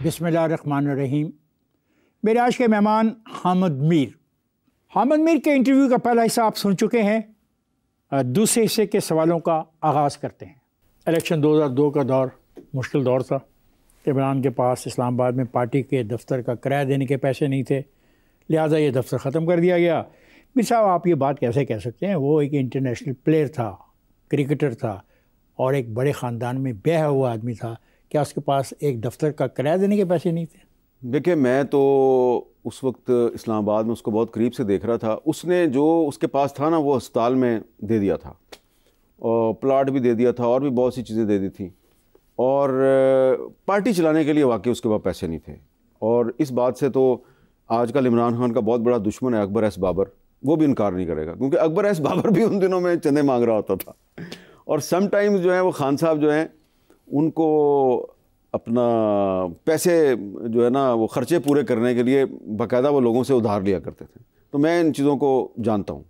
बिस्मिल्लाहिर्रहमानिर्रहीम। मेरे आज के मेहमान हामिद मीर के इंटरव्यू का पहला हिस्सा आप सुन चुके हैं। दूसरे हिस्से के सवालों का आगाज़ करते हैं। इलेक्शन 2002 का दौर मुश्किल दौर था। इमरान के पास इस्लामाबाद में पार्टी के दफ्तर का किराया देने के पैसे नहीं थे, लिहाजा ये दफ्तर ख़त्म कर दिया गया। मीर साहब, आप ये बात कैसे कह सकते हैं? वो एक इंटरनेशनल प्लेयर था, क्रिकेटर था और एक बड़े ख़ानदान में ब्याह हुआ आदमी था। क्या उसके पास एक दफ्तर का किराया देने के पैसे नहीं थे? देखिए, मैं तो उस वक्त इस्लामाबाद में उसको बहुत करीब से देख रहा था। उसने जो उसके पास था ना, वो अस्पताल में दे दिया था और प्लाट भी दे दिया था और भी बहुत सी चीज़ें दे दी थी। और पार्टी चलाने के लिए वाकई उसके पास पैसे नहीं थे। और इस बात से तो आजकल इमरान खान का बहुत बड़ा दुश्मन है अकबर एस बाबर, वो भी इनकार नहीं करेगा, क्योंकि अकबर एस बाबर भी उन दिनों में चंदे मांग रहा होता था। और समटाइम्स जो है वो खान साहब जो हैं उनको अपना पैसे जो है ना वो ख़र्चे पूरे करने के लिए बाकायदा वो लोगों से उधार लिया करते थे। तो मैं इन चीज़ों को जानता हूँ।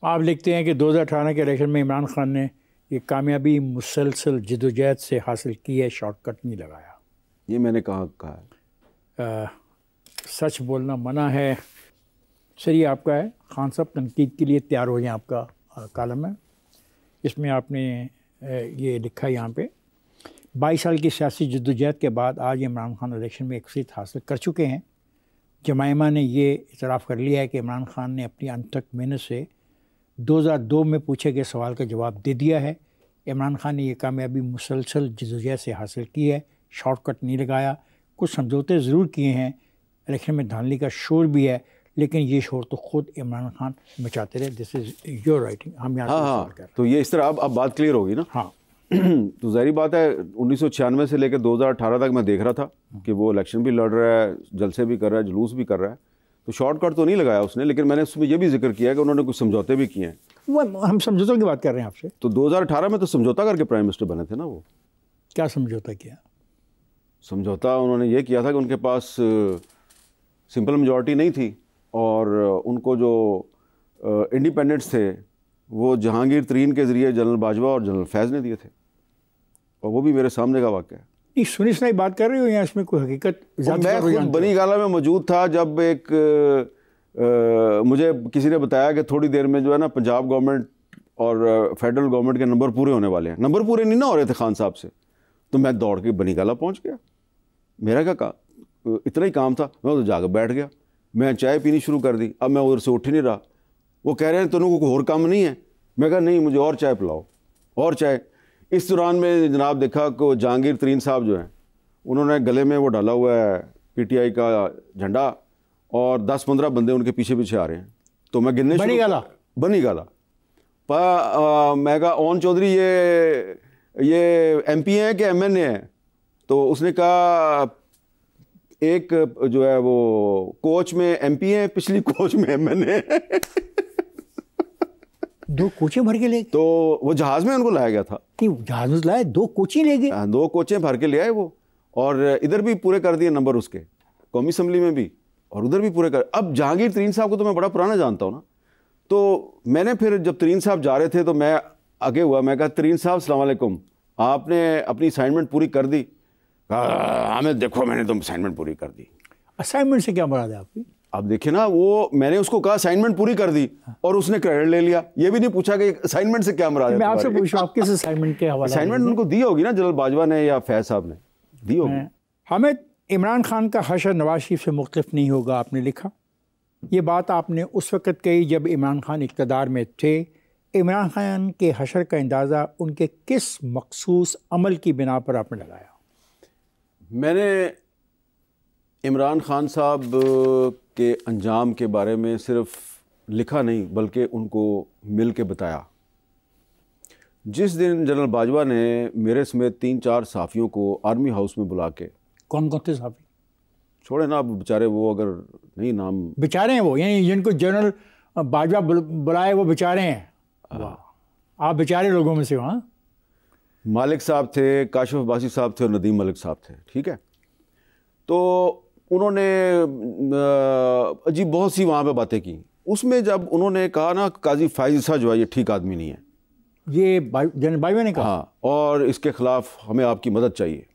आप लिखते हैं कि 2018 के इलेक्शन में इमरान खान ने ये कामयाबी मुसलसल जद्दोजहद से हासिल की है, शॉर्टकट नहीं लगाया। ये मैंने कहा है? सच बोलना मना है। सर, ये आपका है। खान साहब, तनकीद के लिए तैयार हो जाएं। आपका कालम है, इसमें आपने ये लिखा है यहाँ पे, 22 साल की सियासी जद्दोजहद के बाद आज इमरान खान इलेक्शन में एक सीट हासिल कर चुके हैं। जमाइमा ने ये इतराफ़ कर लिया है कि इमरान खान ने अपनी अनथक मेहनत से 2002 में पूछे गए सवाल का जवाब दे दिया है। इमरान खान ने यह कामयाबी मुसलसल जद्दोजहद से हासिल की है, शॉर्टकट नहीं लगाया। कुछ समझौते ज़रूर किए हैं, इलेक्शन में धांधली का शोर भी है, लेकिन ये शोर तो ख़ुद इमरान खान मचाते रहे। This is your writing. हम यहाँ हाँ, तो ये इस तरह अब बात क्लियर होगी ना। हाँ तो ज़ाहिर बात है, 1996 से लेकर 2018 तक मैं देख रहा था कि वो इलेक्शन भी लड़ रहा है, जलसे भी कर रहा है, जुलूस भी कर रहा है। तो शॉर्टकट तो नहीं लगाया उसने, लेकिन मैंने उसमें ये भी जिक्र किया कि उन्होंने कुछ समझौते भी किए हैं। वो हम समझौतों की बात कर रहे हैं आपसे। तो 2018 में तो समझौता करके प्राइम मिनिस्टर बने थे ना वो। क्या समझौता किया? समझौता उन्होंने ये किया था कि उनके पास सिंपल मेजॉरिटी नहीं थी और उनको जो इंडिपेंडेंट्स थे वो जहांगीर तरीन के ज़रिए जनरल बाजवा और जनरल फैज़ ने दिए थे, और वो भी मेरे सामने का वाक़या है। नहीं, सुनी सुनाई बात कर रहे हो या इसमें कोई हकीकत? मैं खुद बनी गाला में मौजूद था जब एक मुझे किसी ने बताया कि थोड़ी देर में जो है ना पंजाब गवर्नमेंट और फेडरल गवर्नमेंट के नंबर पूरे होने वाले हैं। नंबर पूरे नहीं ना हो रहे थे खान साहब से, तो मैं दौड़ के बनी गाला पहुँच गया। मेरा क्या इतना ही काम था, मैं उधर जाकर बैठ गया। मैं चाय पीनी शुरू कर दी। अब मैं उधर से उठ ही नहीं रहा। वो कह रहे हैं तुमको कोई और काम नहीं है? मैं कहा नहीं, मुझे और चाय पिलाओ, और चाय। इस दौरान में जनाब देखा कि जहांगीर तरीन साहब जो हैं उन्होंने गले में वो डाला हुआ है पीटीआई का झंडा और 10-15 बंदे उनके पीछे पीछे आ रहे हैं। तो मैं गिनने बनी गाला मैं कहा ओन चौधरी ये एमपी हैं कि एमएनए हैं? तो उसने कहा एक जो है वो कोच में एमपी है, पिछली कोच में एमएनए है। 2 कोचें भर के ले? तो वो जहाज़ में उनको लाया गया था। नहीं, जहाज़ में लाए, 2 कोचें ले गए? 2 कोचें भर के ले आए वो, और इधर भी पूरे कर दिए नंबर उसके, कौमी असम्बली में भी, और उधर भी पूरे कर। अब जहांगीर तरीन साहब को तो मैं बड़ा पुराना जानता हूँ ना, तो मैंने फिर जब तरीन साहब जा रहे थे तो मैं आगे हुआ, मैं कहा तरीन साहब अस्सलाम वालेकुम, आपने अपनी असाइनमेंट पूरी कर दी? हमें देखो, मैंने तो असाइनमेंट पूरी कर दी। असाइनमेंट से क्या मुराद है आपकी? अब देखिए ना, वो मैंने उसको कहा असाइनमेंट पूरी कर दी और उसने क्रेडिट ले लिया। ये भी नहीं पूछा कि असाइनमेंट से क्या मुराद है। मैं आपसे पूछूं, आप किस असाइनमेंट के हवाले? असाइनमेंट उनको दी होगी ना, जनरल बाजवा ने या फैज साहब ने दी होगी। हमें इमरान खान का हशर नवाज शरीफ से मुख्तलिफ नहीं होगा, आपने लिखा। ये बात आपने उस वक़्त कही जब इमरान खान इक़्तिदार में थे। इमरान खान के हशर का अंदाज़ा उनके किस मखसूस अमल की बिना पर आपने लगाया? मैंने इमरान खान साहब के अंजाम के बारे में सिर्फ लिखा नहीं, बल्कि उनको मिल के बताया। जिस दिन जनरल बाजवा ने मेरे समेत 3-4 सहाफ़ियों को आर्मी हाउस में बुला के, कौन कौन थे सहाफ़ी? छोड़े ना अब बेचारे, वो अगर नहीं नाम बेचारे हैं वो, यानी जिनको जनरल बाजवा बुलाए वो बेचारे हैं? आप बेचारे लोगों में से? वहाँ मालिक साहब थे, काशिफ अब्बासी साहब थे और नदीम मलिक साहब थे, ठीक है। तो उन्होंने अजीब बहुत सी वहाँ पे बातें की। उसमें जब उन्होंने कहा ना काजी फाइज ईसा जो है ये ठीक आदमी नहीं है, ये जनरल बाजवा ने कहा, हाँ, और इसके ख़िलाफ़ हमें आपकी मदद चाहिए,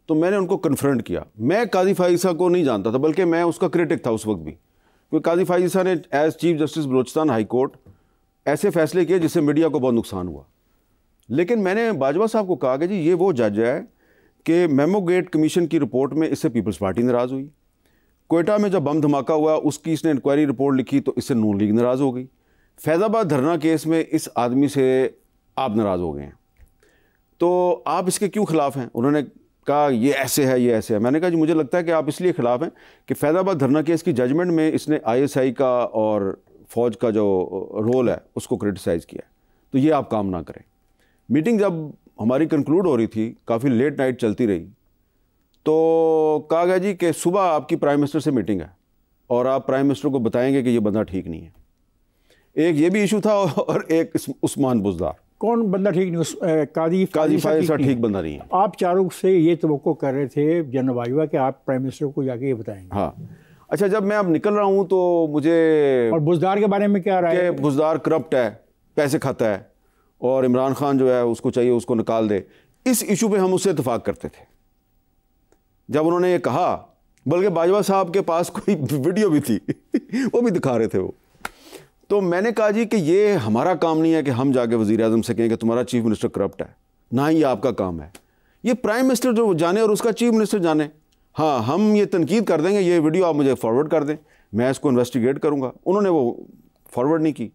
तो मैंने उनको कन्फ्रंट किया। मैं काजी फाइसा को नहीं जानता था, बल्कि मैं उसका क्रिटिक था उस वक्त भी, क्योंकि काजी फाइसा ने as chief justice Balochistan high court ऐसे फैसले किए जिससे मीडिया को बहुत नुकसान हुआ। लेकिन मैंने बाजवा साहब को कहा कि जी ये वो जज है कि मेमो गेट कमीशन की रिपोर्ट में इससे पीपल्स पार्टी नाराज़ हुई, कोयटा में जब बम धमाका हुआ उसकी इसने इंक्वायरी रिपोर्ट लिखी तो इससे नून लीग नाराज़ हो गई, फैज़ाबाद धरना केस में इस आदमी से आप नाराज़ हो गए हैं, तो आप इसके क्यों ख़िलाफ़ हैं? उन्होंने कहा ये ऐसे है, ये ऐसे है। मैंने कहा जी मुझे लगता है कि आप इसलिए ख़िलाफ़ हैं कि फैज़ाबाद धरना केस की जजमेंट में इसने ISI का और फ़ौज का जो रोल है उसको क्रिटिसाइज़ किया है, तो ये आप काम ना करें। मीटिंग जब हमारी कंक्लूड हो रही थी, काफ़ी लेट नाइट चलती रही, तो कहा गया जी कि सुबह आपकी प्राइम मिनिस्टर से मीटिंग है और आप प्राइम मिनिस्टर को बताएंगे कि ये बंदा ठीक नहीं है। एक ये भी इशू था और एक उस्मान बुज़दार। कौन बंदा ठीक नहीं? काजी फाइसा ठीक बंदा नहीं है। आप चारों से ये तवक्को कर रहे थे जनरल बाजवा कि आप प्राइम मिनिस्टर को जाके ये बताएंगे। हाँ, अच्छा, जब मैं अब निकल रहा हूँ तो मुझे और बुज़दार के बारे में क्या राय है? बुज़दार करप्ट है, पैसे खाता है और इमरान खान जो है उसको चाहिए उसको निकाल दे। इस इशू पे हम उससे इत्तेफाक करते थे। जब उन्होंने ये कहा, बल्कि बाजवा साहब के पास कोई वीडियो भी थी वो भी दिखा रहे थे वो, तो मैंने कहा जी कि ये हमारा काम नहीं है कि हम जाके वज़ीर आज़म से कहें कि तुम्हारा चीफ मिनिस्टर करप्ट है, ना ही ये आपका काम है। ये प्राइम मिनिस्टर जो जाने और उसका चीफ मिनिस्टर जाने। हाँ, हम ये तनकीद कर देंगे, ये वीडियो आप मुझे फॉरवर्ड कर दें, मैं इसको इन्वेस्टिगेट करूँगा। उन्होंने वो फॉरवर्ड नहीं की।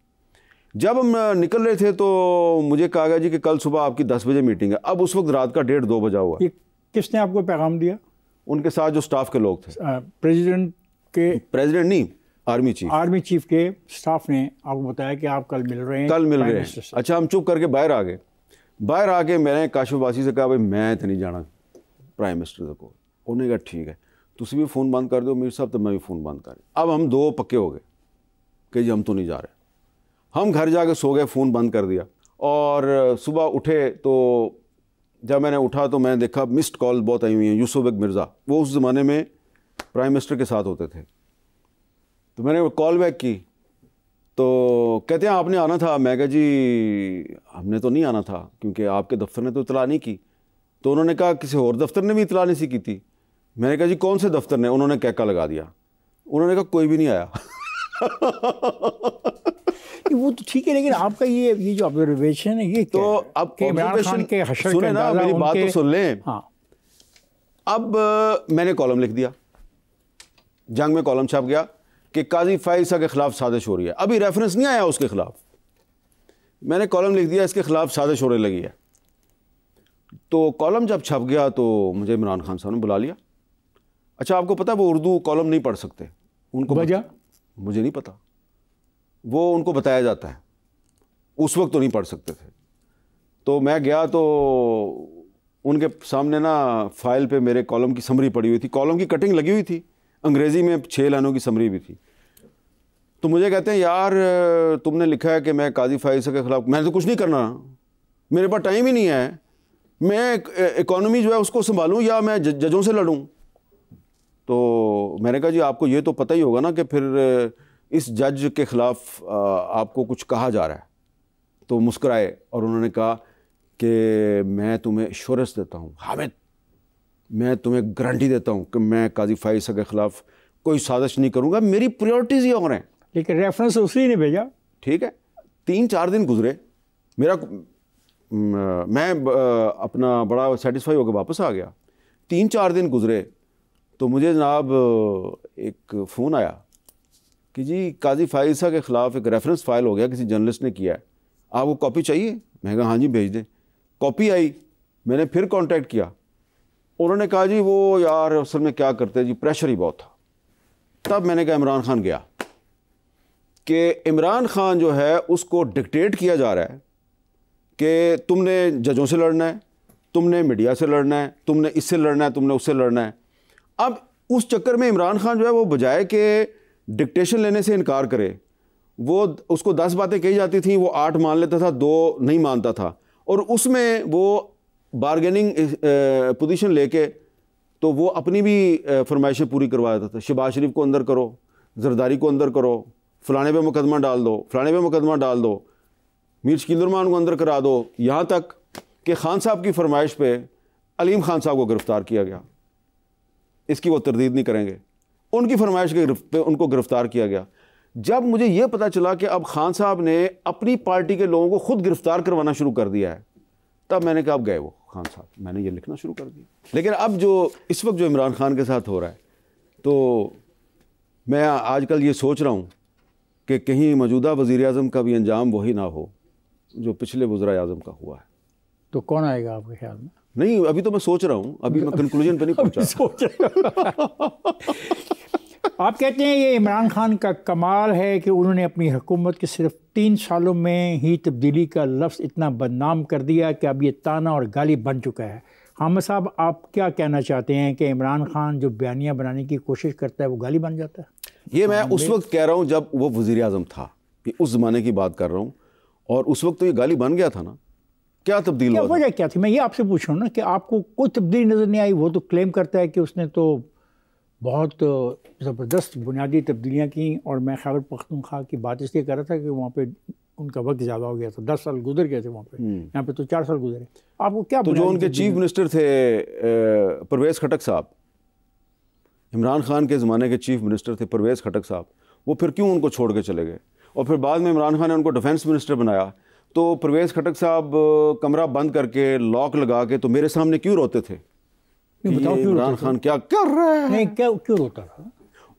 जब हम निकल रहे थे तो मुझे कहा गया जी कि कल सुबह आपकी 10 बजे मीटिंग है। अब उस वक्त रात का 1:30-2 बजा हुआ। ये किसने आपको पैगाम दिया? उनके साथ जो स्टाफ के लोग थे। प्रेसिडेंट नहीं, आर्मी चीफ के स्टाफ ने आपको बताया कि आप कल मिल रहे हैं? कल मिल रहे हैं। अच्छा, हम चुप करके बाहर आ गए। बाहर आके मैंने काशिफवासी से कहा भाई मैं तो नहीं जाना प्राइम मिनिस्टर को। उन्होंने कहा ठीक है, तुम भी फ़ोन बंद कर दो मीर साहब, तो मैं भी फ़ोन बंद कर। अब हम दो पक्के हो गए कि जी हम तो नहीं जा रहे। हम घर जाके सो गए, फ़ोन बंद कर दिया। और सुबह उठे तो जब मैंने उठा तो मैंने देखा मिस्ड कॉल बहुत आई हुई हैं। यूसुफ बेग मिर्ज़ा, वो उस ज़माने में प्राइम मिनिस्टर के साथ होते थे। तो मैंने कॉल बैक की तो कहते हैं आपने आना था। मैं कहा जी हमने तो नहीं आना था क्योंकि आपके दफ्तर ने तो इतला नहीं की। तो उन्होंने कहा किसी और दफ्तर ने भी इतला नहीं सी की थी। मैंने कहा जी कौन से दफ्तर ने? उन्होंने कैका लगा दिया। उन्होंने कहा कोई भी नहीं आया। वो तो ठीक है, लेकिन आपका ये जो ऑब्जर्वेशन है ये तो अब इमरान खान के हशर सुने ना, मेरी बात तो सुन लें। हाँ, अब मैंने कॉलम लिख दिया, जंग में कॉलम छप गया कि काजी फाइसा के खिलाफ साजिश हो रही है। अभी रेफरेंस नहीं आया उसके खिलाफ, मैंने कॉलम लिख दिया इसके खिलाफ साजिश होने लगी है। तो कॉलम जब छप गया तो मुझे इमरान खान साहब ने बुला लिया। अच्छा, आपको पता है वो उर्दू कॉलम नहीं पढ़ सकते, उनको वजह मुझे नहीं पता, वो उनको बताया जाता है, उस वक्त तो नहीं पढ़ सकते थे। तो मैं गया तो उनके सामने ना फाइल पे मेरे कॉलम की समरी पड़ी हुई थी, कॉलम की कटिंग लगी हुई थी, अंग्रेज़ी में 6 लाइनों की समरी भी थी। तो मुझे कहते हैं यार तुमने लिखा है कि मैं काजी फाइसा के ख़िलाफ़, मैंने तो कुछ नहीं करना, मेरे पास टाइम ही नहीं है, मैं इकॉनमी जो है उसको संभालूं या मैं जजों से लड़ूं। तो मैंने कहा जी आपको ये तो पता ही होगा ना कि फिर इस जज के ख़िलाफ़ आपको कुछ कहा जा रहा है। तो मुस्कुराए और उन्होंने कहा कि मैं तुम्हें एश्योरेंस देता हूँ हामिद, मैं तुम्हें गारंटी देता हूँ कि मैं काजी फाइसा के ख़िलाफ़ कोई साजिश नहीं करूँगा, मेरी प्रायोरिटीज़ ही और हैं। लेकिन रेफरेंस उसी ने भेजा। ठीक है, 3-4 दिन गुजरे, मैं अपना बड़ा सेटिस्फाई होकर वापस आ गया। 3-4 दिन गुजरे तो मुझे जनाब एक फ़ोन आया कि जी काजी फाइसा के ख़िलाफ़ एक रेफरेंस फ़ाइल हो गया, किसी जर्नलिस्ट ने किया है, आपको कॉपी चाहिए? मैं कहा हाँ जी भेज दें। कॉपी आई, मैंने फिर कांटेक्ट किया, उन्होंने कहा जी वो यार असल में क्या करते हैं जी, प्रेशर ही बहुत था। तब मैंने कहा इमरान खान गया कि इमरान खान जो है उसको डिक्टेट किया जा रहा है कि तुमने जजों से लड़ना है, तुमने मीडिया से लड़ना है, तुमने इससे लड़ना है, तुमने उससे लड़ना है। अब उस चक्कर में इमरान खान जो है वो बजाय कि डिक्टेशन लेने से इनकार करे, वो उसको 10 बातें कही जाती थी, वो 8 मान लेता था, 2 नहीं मानता था, और उसमें वो बारगेनिंग पोजीशन लेके तो वो अपनी भी फरमाइशें पूरी करवा देता था। शहबाज शरीफ को अंदर करो, जरदारी को अंदर करो, फ़लाने पे मुकदमा डाल दो, फ़लाने पे मुकदमा डाल दो, मीर शकील रहमान को अंदर करा दो, यहाँ तक कि खान साहब की फरमाइश पे अलीम खान साहब को गिरफ़्तार किया गया, इसकी वो तरदीद नहीं करेंगे। उनकी फरमाइश पे उनको गिरफ़्तार किया गया। जब मुझे ये पता चला कि अब खान साहब ने अपनी पार्टी के लोगों को खुद गिरफ़्तार करवाना शुरू कर दिया है, तब मैंने कहा अब गए वो खान साहब, मैंने ये लिखना शुरू कर दिया। लेकिन अब जो इस वक्त जो इमरान खान के साथ हो रहा है, तो मैं आजकल ये सोच रहा हूँ कि कहीं मौजूदा वज़ीर-ए-आज़म का भी अंजाम वही ना हो जो पिछले वज़ीर-ए-आज़म का हुआ है। तो कौन आएगा आपके ख्याल में? नहीं, अभी तो मैं सोच रहा हूँ, अभी मैं कंक्लूजन पे नहीं पहुँचा। सोच आप कहते हैं ये इमरान खान का कमाल है कि उन्होंने अपनी हुकूमत के सिर्फ 3 सालों में ही तब्दीली का लफ्ज़ इतना बदनाम कर दिया कि अब ये ताना और गाली बन चुका है। हामिद साहब, आप क्या कहना चाहते हैं कि इमरान खान जो बयानियाँ बनाने की कोशिश करता है वो गाली बन जाता है? ये मैं उस वक्त कह रहा हूँ जब वो वज़ीर-ए-आज़म था, ये उस ज़माने की बात कर रहा हूँ, और उस वक्त तो ये गाली बन गया था ना। क्या तब्दील हुआ? वजह क्या थी? मैं ये आपसे पूछ रहा हूँ ना कि आपको कोई तब्दीली नज़र नहीं आई। वो तो क्लेम करता है कि उसने तो बहुत ज़बरदस्त बुनियादी तब्दीलियाँ की, और मैं खैबर पख्तूनख्वा की बात इसलिए कर रहा था कि वहाँ पे उनका वक्त ज़्यादा हो गया था, 10 साल गुजर गए थे वहाँ पे, यहाँ पे तो 4 साल गुजरे। आपको क्या तो जो उनके चीफ मिनिस्टर थे परवेज़ खटक साहब, इमरान खान के ज़माने के चीफ मिनिस्टर थे परवेज़ खटक साहब, वो फिर क्यों उनको छोड़ के चले गए? और फिर बाद में इमरान खान ने उनको डिफेंस मिनिस्टर बनाया, तो परवेज़ खटक साहब कमरा बंद करके लॉक लगा के तो मेरे सामने क्यों रोते थे? बताओ क्यों इमरान खान क्या कर रहा है? नहीं, क्या क्यों रोता था?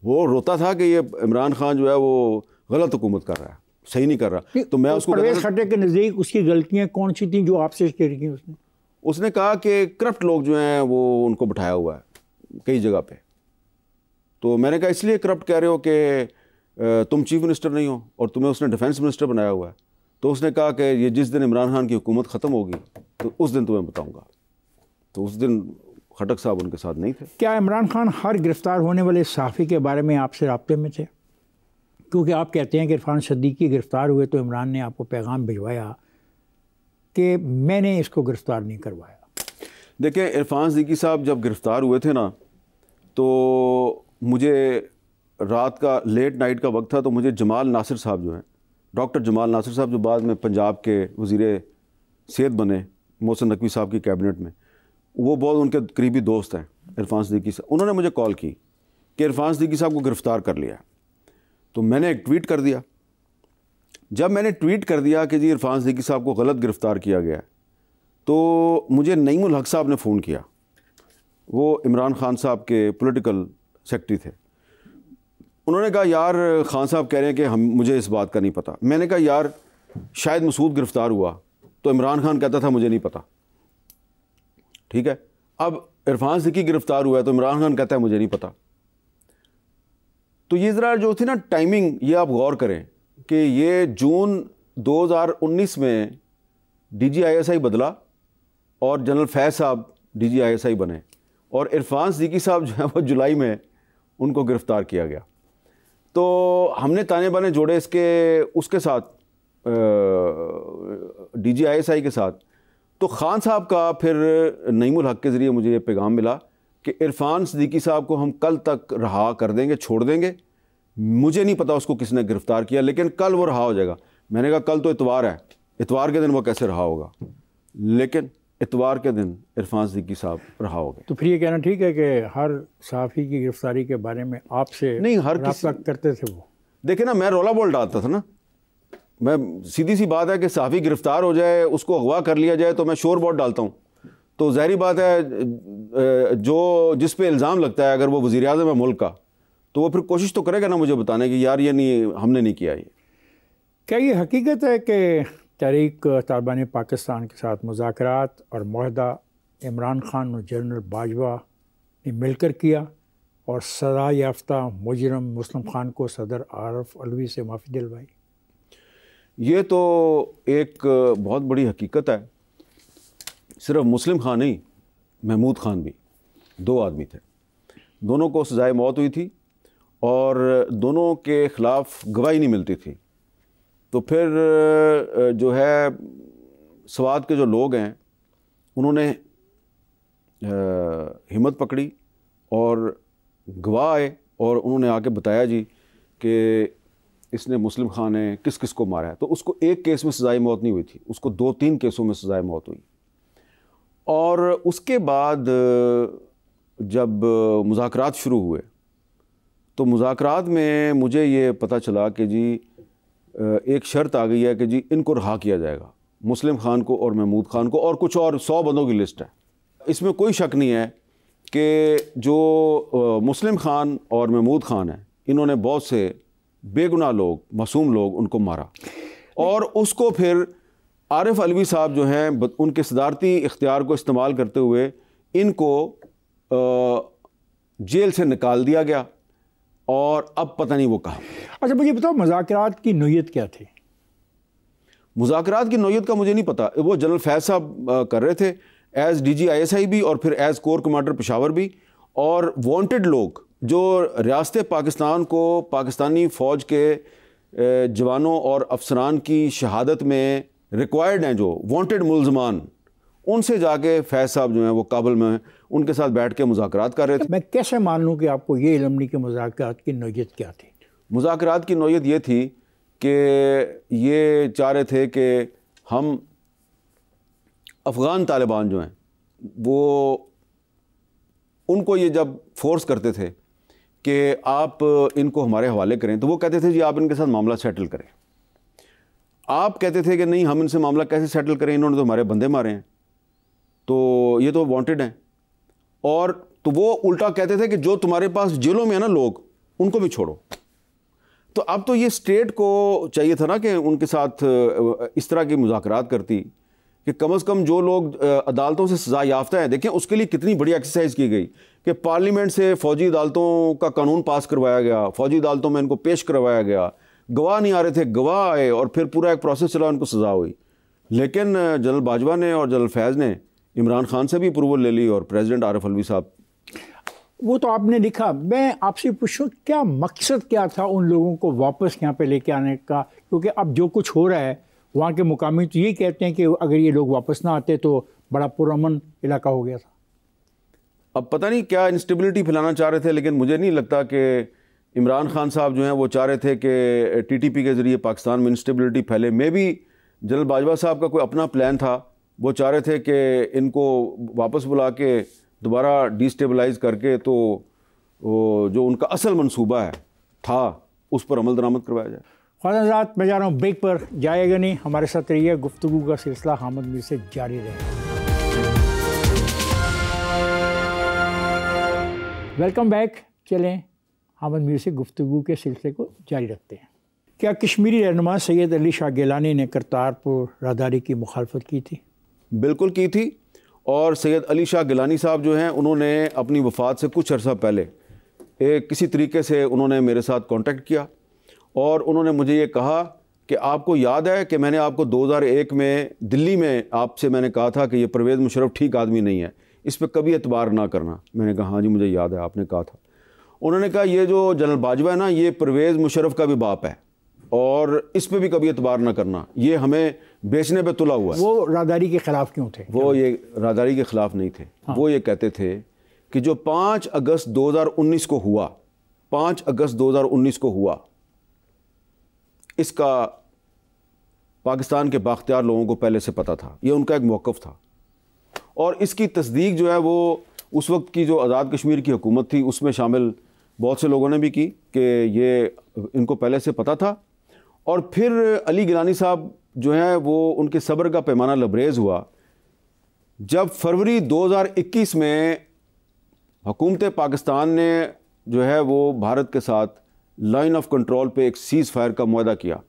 वो रोता था कि ये इमरान खान जो है वो गलत हुकूमत कर रहा है, सही नहीं कर रहा। तो मैं उसको परवेज़ खटक के नज़दीक उसकी गलतियाँ कौन सी थी जो आपसे शेयर की उसने? उसने कहा कि करप्ट लोग जो हैं वो उनको बिठाया हुआ है कई जगह पे। तो मैंने कहा इसलिए करप्ट कह रहे हो कि तुम चीफ मिनिस्टर नहीं हो और तुम्हें उसने डिफेंस मिनिस्टर बनाया हुआ है। तो उसने कहा कि ये जिस दिन इमरान खान की हुकूमत ख़त्म होगी तो उस दिन तुम्हें बताऊँगा। तो उस दिन खटक साहब उनके साथ नहीं थे। क्या इमरान खान हर गिरफ़्तार होने वाले सहाफ़ी के बारे में आपसे राब्ते में थे? क्योंकि आप कहते हैं कि इरफान सदीकी गिरफ़्तार हुए तो इमरान ने आपको पैगाम भिजवाया कि मैंने इसको गिरफ़्तार नहीं करवाया। देखें, इरफान सदीकी साहब जब गिरफ़्तार हुए थे ना, तो मुझे रात का लेट नाइट का वक्त था, तो मुझे जमाल नासिर साहब जो हैं, डॉक्टर जमाल नासिर साहब जो बाद में पंजाब के वज़ीर सेहत बने मोहसिन नकवी साहब की कैबिनेट में, वो बहुत उनके करीबी दोस्त हैं इरफान सदीकी साहब। उन्होंने मुझे कॉल की कि इरफान सदीकी साहब को गिरफ़्तार कर लिया। तो मैंने एक ट्वीट कर दिया। जब मैंने ट्वीट कर दिया कि जी इरफान सदीकी साहब को गलत गिरफ़्तार किया गया, तो मुझे नईमुल हक साहब ने फ़ोन किया। वो इमरान खान साहब के पॉलिटिकल सेक्रेटरी थे। उन्होंने कहा यार खान साहब कह रहे हैं कि मुझे इस बात का नहीं पता। मैंने कहा यार शायद मसूद गिरफ़्तार हुआ तो इमरान खान कहता था मुझे नहीं पता, ठीक है। अब इरफान सदीकी गिरफ़्तार हुआ है तो इमरान खान कहता है मुझे नहीं पता। तो ये ज़रा जो थी ना टाइमिंग, ये आप गौर करें कि ये जून 2019 में DGISI बदला और जनरल फैज़ साहब DGISI बने, और इरफान सदीकी साहब जो है वो जुलाई में उनको गिरफ़्तार किया गया। तो हमने ताने बाने जोड़े उसके साथ DGISI के साथ। तो खान साहब का फिर नईमुल हक के ज़रिए मुझे ये पैगाम मिला कि इरफान सदीकी साहब को हम कल तक रहा कर देंगे, छोड़ देंगे। मुझे नहीं पता उसको किसने गिरफ़्तार किया, लेकिन कल वो रहा हो जाएगा। मैंने कहा कल तो इतवार है, इतवार के दिन वो कैसे रहा होगा? लेकिन इतवार के दिन इरफान सदीकी साहब रहा हो गए। तो फिर ये कहना ठीक है कि हर सहाफ़ी की गिरफ़्तारी के बारे में आपसे नहीं, हर राब्ता करते थे वो? देखे ना, मैं रौला बोल डालता था ना। मैं सीधी सी बात है कि सहाफ़ी गिरफ़्तार हो जाए, उसको अगवा कर लिया जाए तो मैं शोर बहुत डालता हूँ। तो ज़ाहिरी बात है जो जिस पे इल्ज़ाम लगता है, अगर वो वज़ीर-ए-आज़म है मुल्क का, तो वो फिर कोशिश तो करेगा ना मुझे बताने की यार ये नहीं, हमने नहीं किया ये। क्या ये हकीकत है कि तहरीक तालिबान पाकिस्तान के साथ मुज़ाकरात और मुआहदा इमरान खान और जनरल बाजवा ने मिलकर किया और सज़ा याफ्ता मुजरम मुस्लिम खान को सदर आरफ अलवी से माफ़ी दिलवाई? ये तो एक बहुत बड़ी हकीकत है। सिर्फ मुस्लिम खान नहीं, महमूद खान भी, 2 आदमी थे। दोनों को सज़ाए मौत हुई थी और दोनों के ख़िलाफ़ गवाही नहीं मिलती थी। तो फिर जो है स्वात के जो लोग हैं उन्होंने हिम्मत पकड़ी और गवाह आए और उन्होंने आके बताया जी कि इसने मुस्लिम खान ने किस किस को मारा है। तो उसको एक केस में सज़ाए मौत नहीं हुई थी, उसको 2-3 केसों में सज़ाए मौत हुई। और उसके बाद जब मुज़ाकरात शुरू हुए तो मुज़ाकरात में मुझे ये पता चला कि जी एक शर्त आ गई है कि जी इनको रहा किया जाएगा, मुस्लिम खान को और महमूद खान को, और कुछ और 100 बंदों की लिस्ट है। इसमें कोई शक नहीं है कि जो मुस्लिम खान और महमूद खान हैं, इन्होंने बहुत से बेगुनाह लोग, मासूम लोग, उनको मारा। और उसको फिर आरिफ अलवी साहब जो हैं, उनके सदारती इख्तियार को इस्तेमाल करते हुए इनको जेल से निकाल दिया गया, और अब पता नहीं वो कहाँ। अच्छा, मुझे बताओ मुज़ाकरात की नोयत क्या थी? मुज़ाकरात की नोयत का मुझे नहीं पता। वो जनरल फैज़ साहब कर रहे थे एज़ DG ISI भी, और फिर एज़ कोर कमांडर पेशावर भी। और वांटेड लोग जो रियासत पाकिस्तान को पाकिस्तानी फ़ौज के जवानों और अफसरान की शहादत में रिक्वायर्ड हैं, जो वांटेड मुल्ज़मान, उनसे जाके फैज़ साहब जो हैं वो काबुल में उनके साथ बैठ के मुज़ाकरात कर रहे थे। मैं कैसे मान लूँ कि आपको ये इल्म नहीं कि मुज़ाकरात की नोयत क्या थी? मुज़ाकरात की नोयत ये थी कि ये चाह रहे थे कि हम अफ़गान तालिबान जो हैं वो, उनको ये जब फोर्स करते थे कि आप इनको हमारे हवाले करें, तो वो कहते थे जी आप इनके साथ मामला सेटल करें। आप कहते थे कि नहीं, हम इनसे मामला कैसे सेटल करें, इन्होंने तो हमारे बंदे मारे हैं, तो ये तो वांटेड हैं। और तो वो उल्टा कहते थे कि जो तुम्हारे पास जेलों में है ना लोग, उनको भी छोड़ो। तो अब तो ये स्टेट को चाहिए था ना कि उनके साथ इस तरह की मुज़ाकरात करती कि कम से कम जो लोग अदालतों से सज़ा याफ्ता है, देखें उसके लिए कितनी बड़ी एक्सरसाइज की गई कि पार्लियामेंट से फ़ौजी अदालतों का कानून पास करवाया गया, फ़ौजी अदालतों में इनको पेश करवाया गया, गवाह नहीं आ रहे थे, गवाह आए, और फिर पूरा एक प्रोसेस चला, उनको सज़ा हुई। लेकिन जनरल बाजवा ने और जनरल फैज़ ने इमरान खान से भी अप्रूवल ले ली, और प्रेसिडेंट आरिफ अलवी साहब। वो तो आपने लिखा। मैं आपसे पूछूं, क्या मकसद क्या था उन लोगों को वापस यहाँ पे लेके आने का? क्योंकि अब जो कुछ हो रहा है वहाँ के मुकामी तो ये कहते हैं कि अगर ये लोग वापस ना आते तो बड़ा पुरअमन इलाका हो गया था। अब पता नहीं क्या इंस्टेबिलिटी फैलाना चाह रहे थे, लेकिन मुझे नहीं लगता कि इमरान खान साहब जो हैं वो चाह रहे थे कि TTP के ज़रिए पाकिस्तान में इंस्टेबिलिटी फैले। मे भी जनरल बाजवा साहब का कोई अपना प्लान था, वो चाह रहे थे कि इनको वापस बुला के दोबारा डिस्टेबलाइज करके तो जो उनका असल मंसूबा है था उस पर अमल दरामद करवाया जाए। ख्वाजात, मैं जा रहा हूँ ब्रेक पर, जाएगा नहीं, हमारे साथ रहिए, गुफ्तगू का सिलसिला हामिद मीर से जारी रहेगा। Welcome back. चलें हामिद मीर से गुफ्तगू के सिलसिले को जारी रखते हैं। क्या कश्मीरी रहनुमा सैयद अली शाह गिलानी ने करतारपुर राहदारी की मुखालफत की थी? बिल्कुल की थी। और सैयद अली शाह गिलानी साहब जो हैं उन्होंने अपनी वफ़ात से कुछ अर्सा पहले किसी तरीके से उन्होंने मेरे साथ कांटेक्ट किया, और उन्होंने मुझे ये कहा कि आपको याद है कि मैंने आपको 2001 में दिल्ली में आपसे मैंने कहा था कि ये परवेज़ मुशर्रफ ठीक आदमी नहीं है, इस पर कभी एतबार ना करना। मैंने कहा हाँ जी मुझे याद है, आपने कहा था। उन्होंने कहा ये जो जनरल बाजवा है ना, ये परवेज़ मुशर्रफ का भी बाप है, और इस पर भी कभी एतबार ना करना, ये हमें बेचने पे तुला हुआ है। वो राहदारी के ख़िलाफ़ क्यों थे? वो ये राहदारी के ख़िलाफ़ नहीं थे। हाँ। वो ये कहते थे कि जो 5 अगस्त 2019 को हुआ, 5 अगस्त 2019 को हुआ, इसका पाकिस्तान के बाख्तियार लोगों को पहले से पता था, ये उनका एक मौक़िफ़ था। और इसकी तस्दीक जो है वो उस वक्त की जो आज़ाद कश्मीर की हुकूमत थी उसमें शामिल बहुत से लोगों ने भी की कि ये इनको पहले से पता था। और फिर अली गिलानी साहब जो हैं वो उनके सब्र का पैमाना लबरेज़ हुआ जब फरवरी 2021 में हुकूमत पाकिस्तान ने जो है वो भारत के साथ लाइन ऑफ कंट्रोल पे एक सीज़ फायर का मुआहदा किया।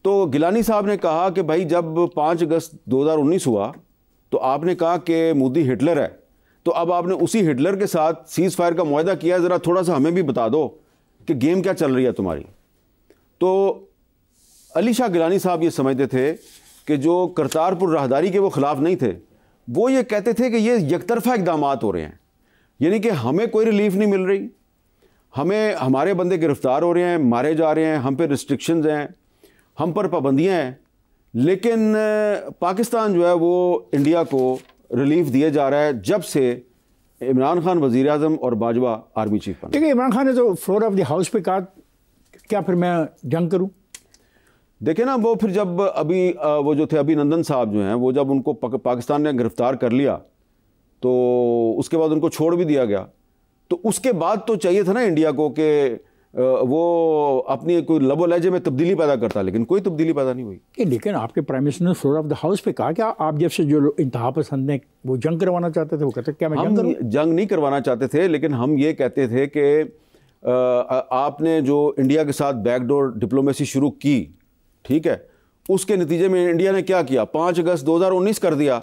तो गिलानी साहब ने कहा कि भाई जब 5 अगस्त 2019 हुआ तो आपने कहा कि मोदी हिटलर है, तो अब आपने उसी हिटलर के साथ सीज़ फायर का मुआहदा किया, ज़रा थोड़ा सा हमें भी बता दो कि गेम क्या चल रही है तुम्हारी। तो अली शाह गिलानी साहब ये समझते थे कि जो करतारपुर राहदारी के वो ख़िलाफ़ नहीं थे, वो ये कहते थे कि ये यकतरफ़ा इक़दामात हो रहे हैं, यानी कि हमें कोई रिलीफ नहीं मिल रही, हमें हमारे बंदे गिरफ़्तार हो रहे हैं, मारे जा रहे हैं, हम पे रिस्ट्रिक्शंस हैं, हम पर पाबंदियाँ हैं, लेकिन पाकिस्तान जो है वो इंडिया को रिलीफ दिए जा रहा है जब से इमरान खान वज़ीर आज़म और बाजवा आर्मी चीफ बने। देखिए, इमरान खान ने तो फ्लोर ऑफ द हाउस पे कहा क्या फिर मैं जंग करूं? देखे ना, वो फिर जब अभी वो जो थे अभिनंदन साहब जो हैं, वो जब उनको पाकिस्तान ने गिरफ़्तार कर लिया तो उसके बाद उनको छोड़ भी दिया गया। तो उसके बाद तो चाहिए था ना इंडिया को कि वो अपनी कोई लबो लहजे में तब्दीली पैदा करता, लेकिन कोई तब्दीली पैदा नहीं हुई। लेकिन आपके प्राइम मिनिस्टर ने फ्लोर ऑफ द हाउस पे कहा कि आप जब से जो लोग इंतहा पसंद हैं वो जंग करवाना चाहते थे, वो कहते क्या मैं जंग करूं? जंग नहीं करवाना चाहते थे, लेकिन हम ये कहते थे कि आपने जो इंडिया के साथ बैकडोर डिप्लोमेसी शुरू की, ठीक है, उसके नतीजे में इंडिया ने क्या किया, 5 अगस्त 2019 कर दिया।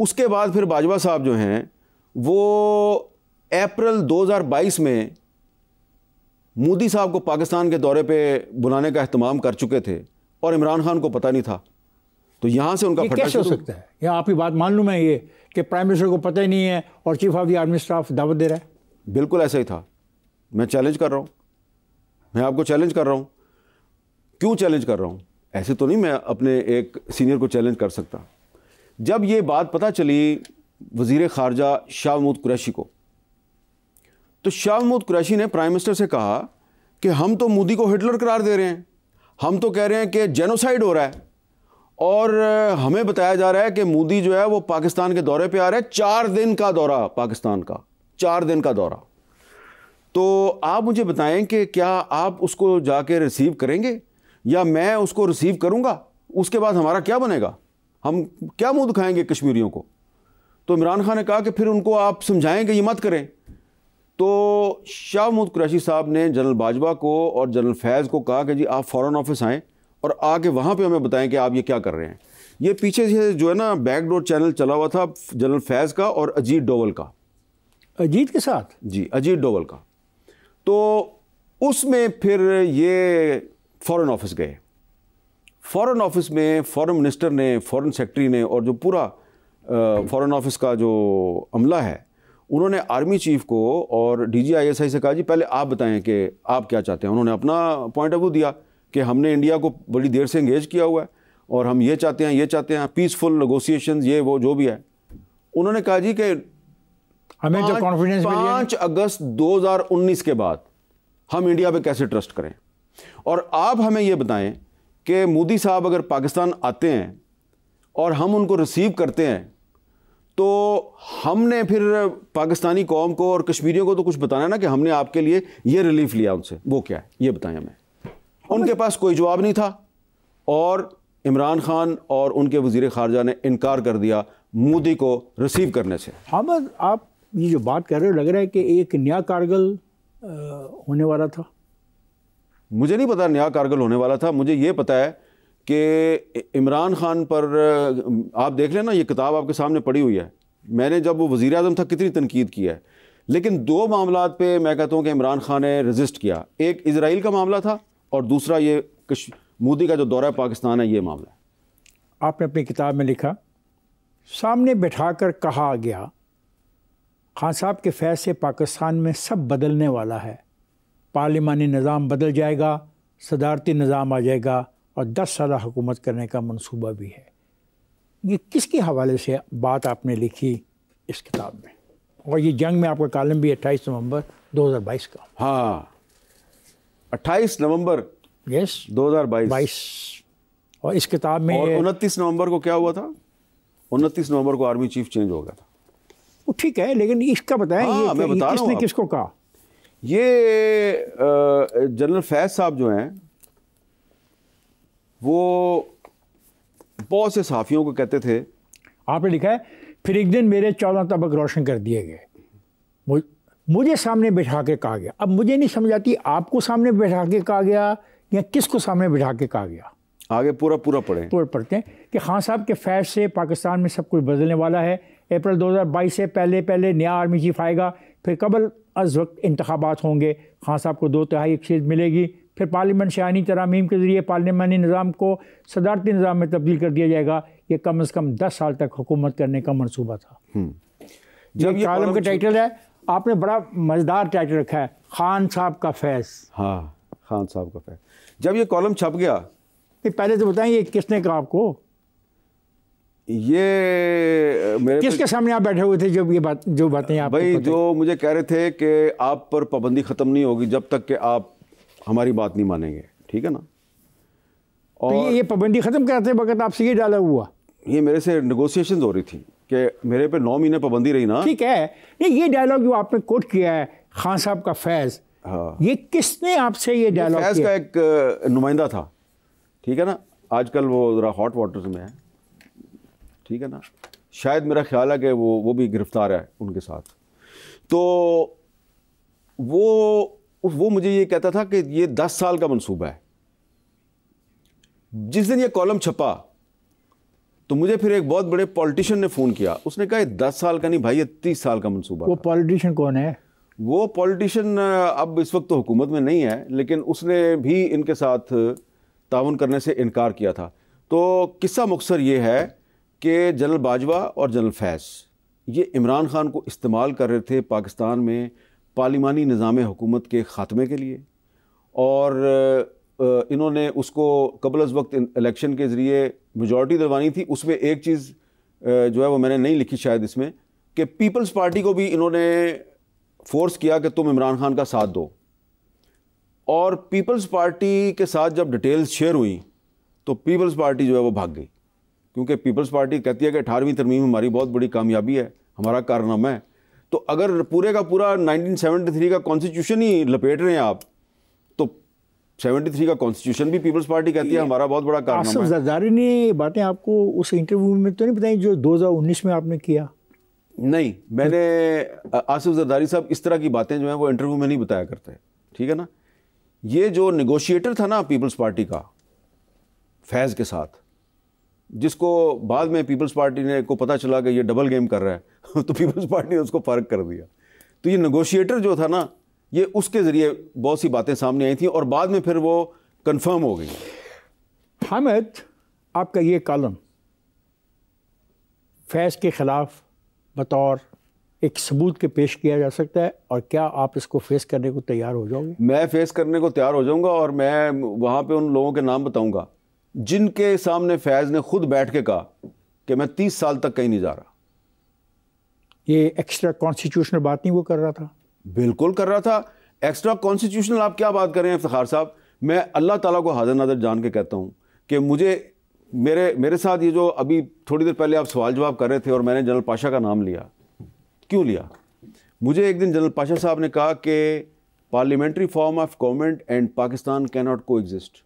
उसके बाद फिर बाजवा साहब जो हैं वो अप्रैल 2022 में मोदी साहब को पाकिस्तान के दौरे पे बुलाने का एहतमाम कर चुके थे और इमरान खान को पता नहीं था। तो यहाँ से उनका फटा कैसे हो सकता है? या आपकी बात मान लूँ मैं ये कि प्राइम मिनिस्टर को पता ही नहीं है और chief of the army staff दावत दे रहा है? बिल्कुल ऐसा ही था। मैं चैलेंज कर रहा हूँ, मैं आपको चैलेंज कर रहा हूँ। क्यों चैलेंज कर रहा हूँ? ऐसे तो नहीं मैं अपने एक सीनियर को चैलेंज कर सकता। जब ये बात पता चली वज़ीर ख़ारजा शाह महमूद कुरैशी को, तो शाह महमूद कुरैशी ने प्राइम मिनिस्टर से कहा कि हम तो मोदी को हिटलर करार दे रहे हैं, हम तो कह रहे हैं कि जेनोसाइड हो रहा है, और हमें बताया जा रहा है कि मोदी जो है वो पाकिस्तान के दौरे पे आ रहा है, 4 दिन का दौरा पाकिस्तान का, 4 दिन का दौरा। तो आप मुझे बताएं कि क्या आप उसको जाके रिसीव करेंगे या मैं उसको रिसीव करूंगा? उसके बाद हमारा क्या बनेगा? हम क्या मुंह दिखाएंगे कश्मीरियों को? तो इमरान खान ने कहा कि फिर उनको आप समझाएं कि ये मत करें। तो शाह महमूद कुरैशी साहब ने जनरल बाजवा को और जनरल फैज़ को कहा कि जी आप फ़ॉरेन ऑफिस आएँ और आके वहाँ पे हमें बताएं कि आप ये क्या कर रहे हैं। ये पीछे से जो है ना बैकडोर चैनल चला हुआ था जनरल फैज़ का और अजीत डोवल का। अजीत के साथ? जी, अजीत डोवल का। तो उसमें फिर ये फ़ॉरेन ऑफिस गए। फ़ॉरेन ऑफिस में फ़ॉरेन मिनिस्टर ने, फ़ॉरेन सेक्रेटरी ने और जो पूरा फ़ॉरेन ऑफिस का जो अमला है, उन्होंने आर्मी चीफ को और DGISI से कहा जी पहले आप बताएं कि आप क्या चाहते हैं। उन्होंने अपना पॉइंट ऑफ व्यू दिया कि हमने इंडिया को बड़ी देर से इंगेज किया हुआ है और हम ये चाहते हैं पीसफुल नेगोशिएशंस, ये वो जो भी है। उन्होंने कहा जी कि हमें जो कॉन्फिडेंस 5 अगस्त 2019 के बाद हम इंडिया पे कैसे ट्रस्ट करें, और आप हमें ये बताएं कि मोदी साहब अगर पाकिस्तान आते हैं और हम उनको रिसीव करते हैं तो हमने फिर पाकिस्तानी कौम को और कश्मीरियों को तो कुछ बताना है ना कि हमने आपके लिए ये रिलीफ लिया उनसे, वो क्या है ये बताएं हमें। उनके पास कोई जवाब नहीं था और इमरान खान और उनके वज़ीर ख़ारजा ने इनकार कर दिया मोदी को रिसीव करने से। हाँ, बस आप ये जो बात कर रहे हो लग रहा है कि एक नया कारगिल होने वाला था। मुझे नहीं पता नया कारगिल होने वाला था। मुझे ये पता है कि इमरान खान पर आप देख लें ना, ये किताब आपके सामने पड़ी हुई है। मैंने जब वो वज़ीर आज़म था कितनी तनकीद की है, लेकिन 2 मामलात पे मैं कहता हूँ कि इमरान खान ने रजिस्ट किया। एक इजराइल का मामला था और दूसरा ये मोदी का जो दौरा पाकिस्तान है, ये मामला है। आपने अपनी किताब में लिखा, सामने बैठाकर कहा गया खान साहब के फैज़ से पाकिस्तान में सब बदलने वाला है, पार्लिमानी निज़ाम बदल जाएगा, सदारती निज़ाम आ जाएगा और 10 साल हुकूमत करने का मंसूबा भी है। ये किसके हवाले से बात आपने लिखी इस किताब में? और ये जंग में आपका कॉलम भी 28 नवंबर 2022 का। हाँ, 28 नवंबर 2022। और इस किताब में और 29 नवंबर को क्या हुआ था? 29 नवंबर को आर्मी चीफ चेंज हो गया था। वो ठीक है, लेकिन इसका बताएं। हाँ, मैं बता रहा हूं। किसने किसको कहा? ये जनरल फैज़ साहब जो हैं वो बहुत से सहाफ़ियों को कहते थे। आपने लिखा है, फिर एक दिन मेरे 14 तबक रोशन कर दिए गए, मुझे सामने बैठा के कहा गया। अब मुझे नहीं समझ आती आपको सामने बैठा के कहा गया या किसको सामने बैठा के कहा गया। आगे पूरा पढ़ें। पूरा पढ़ते हैं कि खान साहब के फैज़ से पाकिस्तान में सब कुछ बदलने वाला है। अप्रैल 2022 से पहले नया आर्मी चीफ आएगा, फिर कबल अज़ वक्त इंतखाबात होंगे, खान साहब को 2/3 अक्सरियत मिलेगी, फिर पार्लियामेंट से आइनी तरामीम के ज़रिए पार्लियामानी निज़ाम को सदारती निज़ाम में तब्दील कर दिया जाएगा। ये कम से कम 10 साल तक हुकूमत करने का मंसूबा था। जब ये कॉलम का टाइटल है, आपने बड़ा मज़ेदार टाइटल रखा है, खान साहब का फैज़। हाँ, खान साहब का फैज़। जब ये कॉलम छप गया, पहले तो बताएं ये किसने कहा आपको? ये मेरे किसके सामने आप बैठे हुए थे जब ये जो बातें आप भाई जो मुझे कह रहे थे कि आप पर पाबंदी ख़त्म नहीं होगी जब तक कि आप हमारी बात नहीं मानेंगे, ठीक है ना। और तो ये पाबंदी ख़त्म करते वक्त आपसे ये डाला हुआ? ये मेरे से नेगोशिएशंस हो रही थी कि मेरे पे 9 महीने पाबंदी रही ना। ठीक है, नहीं ये डायलॉग जो आपने कोट किया है खान साहब का फैज़, हाँ, ये किसने आपसे ये डायलॉग फैज़ किया? का एक नुमाइंदा था, ठीक है ना, आजकल वो ज़रा हॉट वाटर्स में है, ठीक है ना, शायद मेरा ख्याल है कि वो भी गिरफ्तार है उनके साथ। तो वो मुझे ये कहता था कि ये 10 साल का मंसूबा है। जिस दिन ये कॉलम छपा तो मुझे फिर एक बहुत बड़े पॉलिटिशियन ने फ़ोन किया, उसने कहा ये 10 साल का नहीं भाई, ये 30 साल का मंसूबा। वो पॉलिटिशियन कौन है? वो पॉलिटिशियन अब इस वक्त तो हुकूमत में नहीं है, लेकिन उसने भी इनके साथ ताउन करने से इनकार किया था। तो किस्सा मुख्तसर ये है कि जनरल बाजवा और जनरल फैज़ ये इमरान खान को इस्तेमाल कर रहे थे पाकिस्तान में पार्लिमानी निज़ाम हुकूमत के ख़ात्मे के लिए, और इन्होंने उसको कबल अज़ वक्त इलेक्शन के ज़रिए मेजॉरिटी दिलवानी थी। उसमें एक चीज़ जो है वो मैंने नहीं लिखी शायद इसमें, कि पीपल्स पार्टी को भी इन्होंने फोर्स किया कि तुम इमरान खान का साथ दो, और पीपल्स पार्टी के साथ जब डिटेल्स शेयर हुई तो पीपल्स पार्टी जो है वो भाग गई, क्योंकि पीपल्स पार्टी कहती है कि 18वीं तरमीम हमारी बहुत बड़ी कामयाबी है, हमारा कारनामा है। तो अगर पूरे का पूरा 1973 का कॉन्स्टिट्यूशन ही लपेट रहे हैं आप, तो 73 का कॉन्स्टिट्यूशन भी पीपल्स पार्टी कहती है हमारा बहुत बड़ा कारनामा आसिफ है। जरदारी ने बातें आपको उस इंटरव्यू में तो नहीं बताई जो 2019 में आपने किया? नहीं, मैंने आसिफ जरदारी साहब इस तरह की बातें जो हैं वो इंटरव्यू में नहीं बताया करते, ठीक है ना। ये जो नेगोशिएटर था ना पीपल्स पार्टी का फैज़ के साथ, जिसको बाद में पीपल्स पार्टी ने को पता चला कि ये डबल गेम कर रहा है तो पीपल्स पार्टी ने उसको फ़र्क कर दिया। तो ये नेगोशिएटर जो था ना, ये उसके ज़रिए बहुत सी बातें सामने आई थी और बाद में फिर वो कंफर्म हो गई। हामिद, आपका ये कॉलम फैज़ के ख़िलाफ़ बतौर एक सबूत के पेश किया जा सकता है, और क्या आप इसको फेस करने को तैयार हो जाओगे? मैं फेस करने को तैयार हो जाऊंगा, और मैं वहाँ पे उन लोगों के नाम बताऊंगा जिनके सामने फैज़ ने खुद बैठ के कहा कि मैं 30 साल तक कहीं नहीं जा रहा। ये एक्स्ट्रा कॉन्स्टिट्यूशनल बात नहीं वो कर रहा था? बिल्कुल कर रहा था। एक्स्ट्रा कॉन्स्टिट्यूशनल आप क्या बात कर रहे हैं इफ्तिखार साहब? मैं अल्लाह ताला को हाज़िर नाज़िर जान के कहता हूँ कि मुझे मेरे साथ ये जो अभी थोड़ी देर पहले आप सवाल जवाब कर रहे थे और मैंने जनरल पाशा का नाम लिया, क्यों लिया? मुझे एक दिन जनरल पाशा साहब ने कहा कि parliamentary form of government and Pakistan can not को एग्जिस्ट।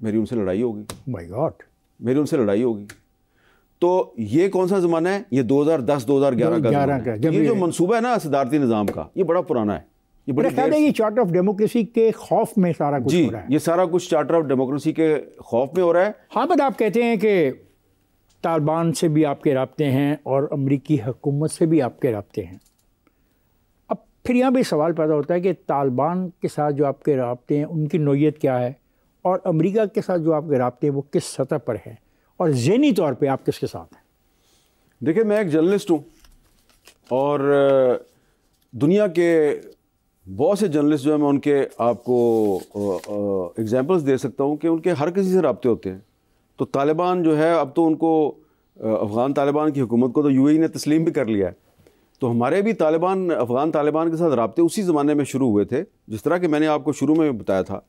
मेरी उनसे लड़ाई होगी, माय गॉड, मेरी उनसे लड़ाई होगी। तो ये कौन सा ज़माना है? ये 2010-2011 का ज़माना है। ये जो मंसूबा है ना सदारती निज़ाम का, ये बड़ा पुराना है। ये बड़ी ख्याल है ये चार्टर ऑफ डेमोक्रेसी के खौफ में सारा कुछ हो रहा है। ये सारा कुछ चार्टर ऑफ डेमोक्रेसी के खौफ में हो रहा है। हामिद, आप कहते हैं कि तालिबान से भी आपके राब्ते हैं और अमरीकी हुकूमत से भी आपके राब्ते हैं। अब फिर यहाँ भी सवाल पैदा होता है कि तालिबान के साथ जो आपके राब्ते हैं उनकी नोयत क्या है, और अमेरिका के साथ जो आपके राब्ते हैं वो किस सतह पर है, और ज़हनी तौर पे आप किसके साथ हैं? देखिए, मैं एक जर्नलिस्ट हूँ और दुनिया के बहुत से जर्नलिस्ट जो है मैं उनके आपको एग्जांपल्स दे सकता हूँ कि उनके हर किसी से राब्ते होते हैं। तो तालिबान जो है, अब तो उनको अफ़गान तालिबान की हुकूमत को तो यूएई ने तस्लीम भी कर लिया है। तो हमारे भी तालिबान अफ़गान तालिबान के साथ राब्ते उसी ज़माने में शुरू हुए थे, जिस तरह कि मैंने आपको शुरू में बताया था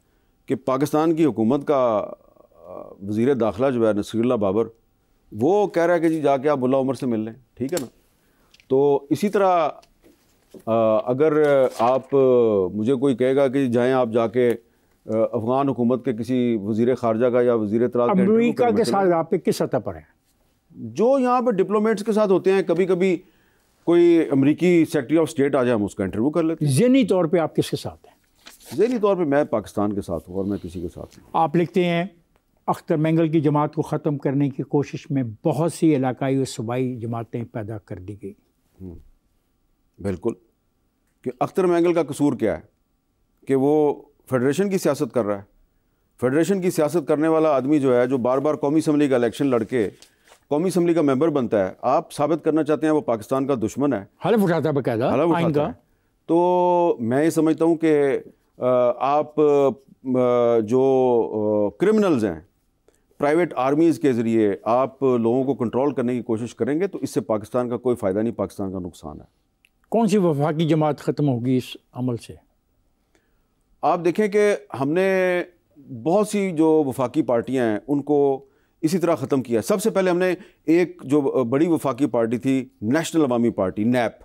कि पाकिस्तान की हुकूमत का वज़ीर दाखिला जो है नसीरुल्लाह बाबर, वो कह रहा है कि जी जाके आप मुल्ला उमर से मिल लें, ठीक है ना। तो इसी तरह अगर आप मुझे कोई कहेगा कि जाएं आप जाके अफ़गान हुकूमत के किसी वज़ीर ख़ारजा का या वज़ीर इत्तलात का अमेरिका के साथ राब्ते किस सतह पर हैं? जो यहाँ पर डिप्लोमेट्स के साथ होते हैं, कभी कभी कोई अमेरिकी सेक्रेटरी ऑफ स्टेट आ जाए, हम उसका इंटरव्यू कर लेते हैं। ज़हनी तौर पे आप किसके साथ हैं? ज़हनी तौर पे मैं पाकिस्तान के साथ हूँ और मैं किसी के साथ नहीं। आप लिखते हैं अख्तर मेंगल की जमात को ख़त्म करने की कोशिश में बहुत सी इलाकाई और सूबाई जमातें पैदा कर दी गई। बिल्कुल, कि अख्तर मेंगल का कसूर क्या है कि वो फेडरेशन की सियासत कर रहा है। फेडरेशन की सियासत करने वाला आदमी जो है, जो बार बार कौमी असम्बली का इलेक्शन लड़के कौमी असम्बली का मेंबर बनता है, आप साबित करना चाहते हैं वो पाकिस्तान का दुश्मन है, हलफ उठाता है बकायदा आइन का। तो मैं ये समझता हूँ कि आप जो क्रिमिनल्स हैं, प्राइवेट आर्मीज़ के ज़रिए आप लोगों को कंट्रोल करने की कोशिश करेंगे तो इससे पाकिस्तान का कोई फ़ायदा नहीं, पाकिस्तान का नुकसान है। कौन सी वफाकी जमात ख़त्म होगी इस अमल से? आप देखें कि हमने बहुत सी जो वफाकी पार्टियां हैं उनको इसी तरह ख़त्म किया। सबसे पहले हमने एक जो बड़ी वफाकी पार्टी थी नेशनल अवामी पार्टी नैप,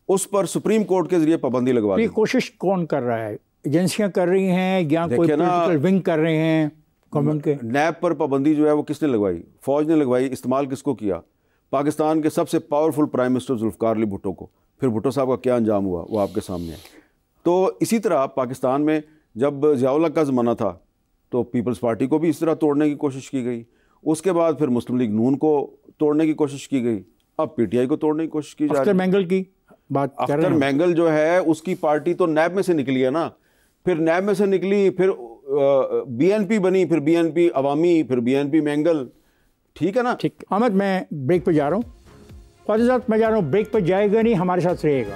उस पर सुप्रीम कोर्ट के ज़रिए पाबंदी लगवा दी। ये कोशिश कौन कर रहा है? एजेंसियां कर रही हैं या कोई पॉलिटिकल विंग कर रहे हैं गवर्नमेंट के? नैप पर पाबंदी जो है वो किसने लगवाई? फ़ौज ने लगवाई। इस्तेमाल किसको किया? पाकिस्तान के सबसे powerful prime minister Zulfikar Ali Bhutto को। फिर भुट्टो साहब का क्या अंजाम हुआ वो आपके सामने है। तो इसी तरह पाकिस्तान में जब ज़ियाउल हक का ज़माना था तो पीपल्स पार्टी को भी इस तरह तोड़ने की कोशिश की गई। उसके बाद फिर मुस्लिम लीग नून को तोड़ने की कोशिश की गई। अब पीटीआई को तोड़ने की कोशिश की जा रही है। अख्तर मैंगल की बात कर रहे हैं। अख्तर मैंगल जो है उसकी पार्टी तो नैब में से निकली है ना, फिर नैब में से निकली, फिर बीएनपी बनी, फिर बीएनपी अवामी, फिर बीएनपी मैंगल। ठीक है ना? ठीक। अहमद, मैं ब्रेक पर जा रहा हूँ। ख्वाजा साहब, मैं जा रहा हूँ, ब्रेक पर जाएगा नहीं, हमारे साथ रहेगा।